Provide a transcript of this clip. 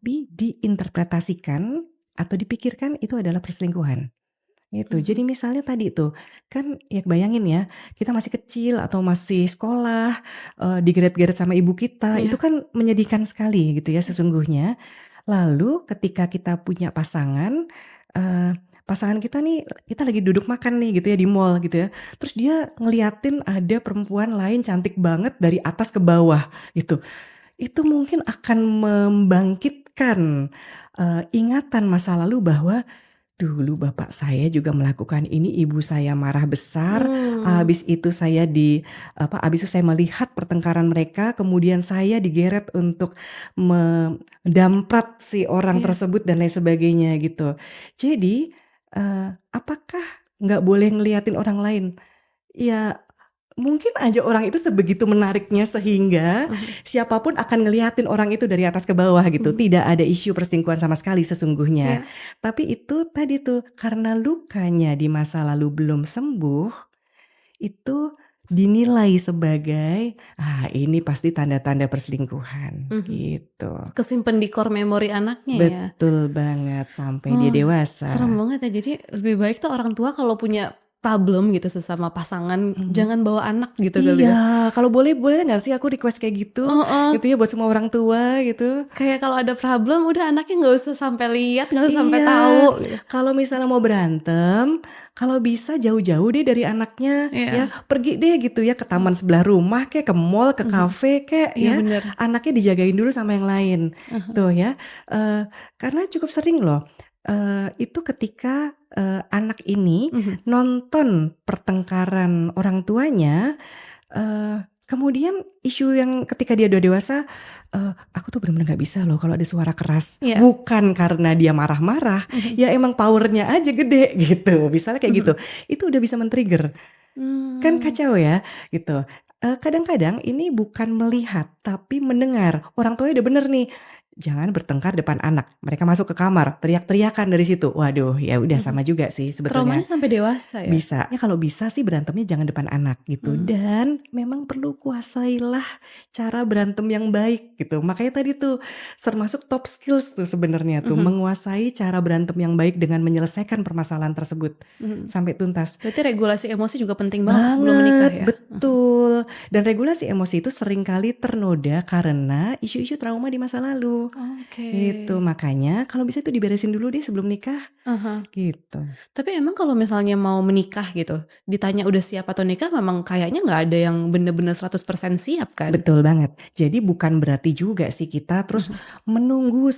tapi diinterpretasikan atau dipikirkan itu adalah perselingkuhan. Itu. Jadi misalnya tadi tuh, kan ya bayangin ya, kita masih kecil atau masih sekolah, digeret-geret sama ibu kita, itu Iya. kan menyedihkan sekali gitu ya sesungguhnya. Lalu ketika kita punya pasangan, pasangan kita nih, kita lagi duduk makan nih gitu ya di mall gitu ya, terus dia ngeliatin ada perempuan lain cantik banget dari atas ke bawah gitu. Itu mungkin akan membangkitkan, ingatan masa lalu bahwa, "Dulu bapak saya juga melakukan ini, ibu saya marah besar, habis itu habis itu saya melihat pertengkaran mereka, kemudian saya digeret untuk mendamprat si orang Iya. tersebut dan lain sebagainya," gitu. Jadi, apakah nggak boleh ngeliatin orang lain? Ya, mungkin aja orang itu sebegitu menariknya sehingga siapapun akan ngeliatin orang itu dari atas ke bawah gitu, tidak ada isu perselingkuhan sama sekali sesungguhnya. Iya. Tapi itu tadi tuh, karena lukanya di masa lalu belum sembuh, itu dinilai sebagai, ini pasti tanda-tanda perselingkuhan, gitu. Kesimpan di core memori anaknya ya? Betul banget, sampai dia Oh, serem dewasa. banget ya. Jadi lebih baik tuh orang tua kalau punya problem gitu sesama pasangan, jangan bawa anak gitu kali Iya, ya? kalau boleh nggak sih aku request kayak gitu, Heeh, gitu ya buat semua orang tua gitu. kayak kalau ada problem udah anaknya nggak usah sampai lihat, nggak usah sampai Iya, tahu gitu. kalau misalnya mau berantem, kalau bisa jauh-jauh deh dari anaknya ya, Iya. pergi deh gitu ya ke taman sebelah rumah kek, ke mall, ke kafe kek Iya ya, bener. anaknya dijagain dulu sama yang lain, tuh ya. Karena cukup sering loh, itu ketika, anak ini nonton pertengkaran orang tuanya, kemudian isu yang ketika dia udah dewasa, "Aku tuh bener-bener nggak bisa loh kalau ada suara keras." Iya. Bukan karena dia marah-marah, ya emang power-nya aja gede gitu, misalnya kayak gitu. Itu udah bisa men-trigger, kan Mmm. kacau ya, gitu. Kadang-kadang ini bukan melihat, tapi mendengar. Orang tuanya udah bener nih, jangan bertengkar depan anak, mereka masuk ke kamar, teriak-teriakan dari situ. Waduh, ya udah sama juga sih sebetulnya. Traumanya sampai dewasa ya? Bisa, ya kalau bisa sih berantemnya jangan depan anak gitu, dan memang perlu kuasailah cara berantem yang baik gitu. Makanya tadi tuh termasuk top skills tuh sebenarnya tuh, menguasai cara berantem yang baik dengan menyelesaikan permasalahan tersebut sampai tuntas. Berarti regulasi emosi juga penting banget sebelum menikah ya? Betul. Dan regulasi emosi itu seringkali ternoda karena isu-isu trauma di masa lalu. Oke. Gitu, makanya kalau bisa itu diberesin dulu deh sebelum nikah, Ah hah. gitu. Tapi emang kalau misalnya mau menikah gitu, ditanya udah siap atau nikah memang kayaknya nggak ada yang bener-bener 100% siap kan? Betul banget. Jadi bukan berarti juga sih kita terus menunggu